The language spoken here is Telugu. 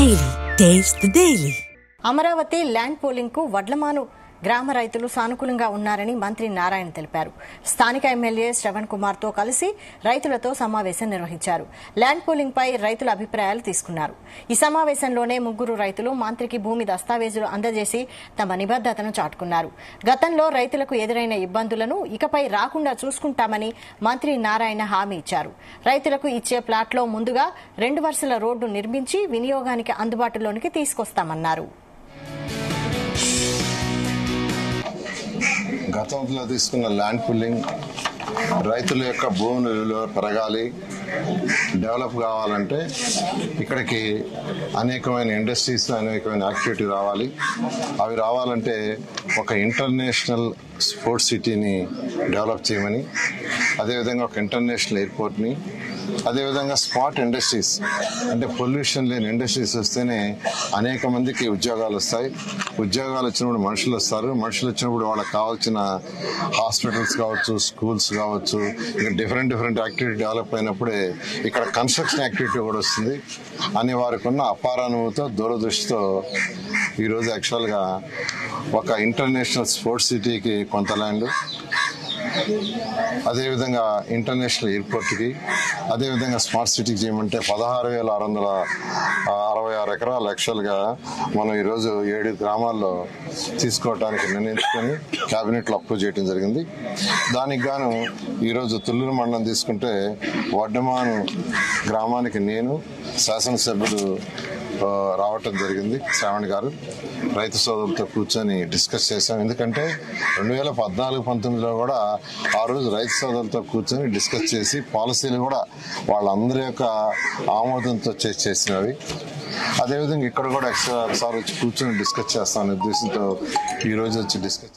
Daily. Taste the Daily. Amaravati land polling కు వడ్లమాను గ్రామ రైతులు సానుకూలంగా ఉన్నారని మంత్రి నారాయణ తెలిపారు. స్థానిక ఎమ్మెల్యే శ్రవణ్ కుమార్ తో కలిసి రైతులతో సమావేశం నిర్వహించారు. ల్యాండ్ పోలింగ్ పై రైతుల అభిప్రాయాలు తీసుకున్నారు. ఈ సమావేశంలోనే ముగ్గురు రైతులు మంత్రికి భూమి దస్తావేజులు అందజేసి తమ నిబద్దతను చాటుకున్నారు. గతంలో రైతులకు ఎదురైన ఇబ్బందులను ఇకపై రాకుండా చూసుకుంటామని మంత్రి నారాయణ హామీ ఇచ్చారు. రైతులకు ఇచ్చే ప్లాట్లో ముందుగా 2 వరుసల రోడ్డు నిర్మించి వినియోగానికి అందుబాటులోనికి తీసుకొస్తామన్నారు. గతంలో తీసుకున్న ల్యాండ్ పుల్లింగ్ రైతుల యొక్క భూముల విలువ పెరగాలి, డెవలప్ కావాలంటే ఇక్కడికి అనేకమైన ఇండస్ట్రీస్, అనేకమైన యాక్టివిటీ రావాలి. అవి రావాలంటే ఒక ఇంటర్నేషనల్ స్పోర్ట్స్ సిటీని డెవలప్ చేయమని, అదేవిధంగా ఒక ఇంటర్నేషనల్ ఎయిర్పోర్ట్ని, అదేవిధంగా స్మార్ట్ ఇండస్ట్రీస్ అంటే పొల్యూషన్ లేని ఇండస్ట్రీస్ వస్తేనే అనేక మందికి ఉద్యోగాలు వస్తాయి. ఉద్యోగాలు వచ్చినప్పుడు మనుషులు వస్తారు. మనుషులు వచ్చినప్పుడు వాళ్ళకి కావాల్సిన హాస్పిటల్స్ కావచ్చు, స్కూల్స్ కావచ్చు, ఇంకా డిఫరెంట్ యాక్టివిటీ డెవలప్ అయినప్పుడే ఇక్కడ కన్స్ట్రక్షన్ యాక్టివిటీ కూడా వస్తుంది అని వారికి ఉన్న అపారానుభూతితో, దూరదృష్టితో ఈరోజు యాక్చువల్గా ఒక ఇంటర్నేషనల్ స్పోర్ట్స్ సిటీకి కొంత ల్యాండ్, అదేవిధంగా ఇంటర్నేషనల్ ఎయిర్పోర్ట్కి, అదేవిధంగా స్మార్ట్ సిటీకి చేయమంటే 16,666 ఎకరాలు యాక్చువల్గా మనం ఈరోజు 7 గ్రామాల్లో తీసుకోవడానికి నిర్ణయించుకొని క్యాబినెట్లో అప్రూవ్ చేయడం జరిగింది. దానికి గాను ఈరోజు తుళ్ళూరు మండలం తీసుకుంటే వడ్డమాను గ్రామానికి నేను శాసనసభ్యుడు రావటం జరిగింది. శ్రావణ్ గారు రైతు సోదరులతో కూర్చొని డిస్కస్ చేశాం. ఎందుకంటే 2014-19లో కూడా ఆ రోజు రైతు సోదరులతో కూర్చొని డిస్కస్ చేసి పాలసీలు కూడా వాళ్ళందరి యొక్క ఆమోదంతో చేసినవి. అదేవిధంగా ఇక్కడ కూడా ఒకసారి వచ్చి కూర్చొని డిస్కస్ చేస్తామనే ఉద్దేశంతో ఈరోజు వచ్చి డిస్కస్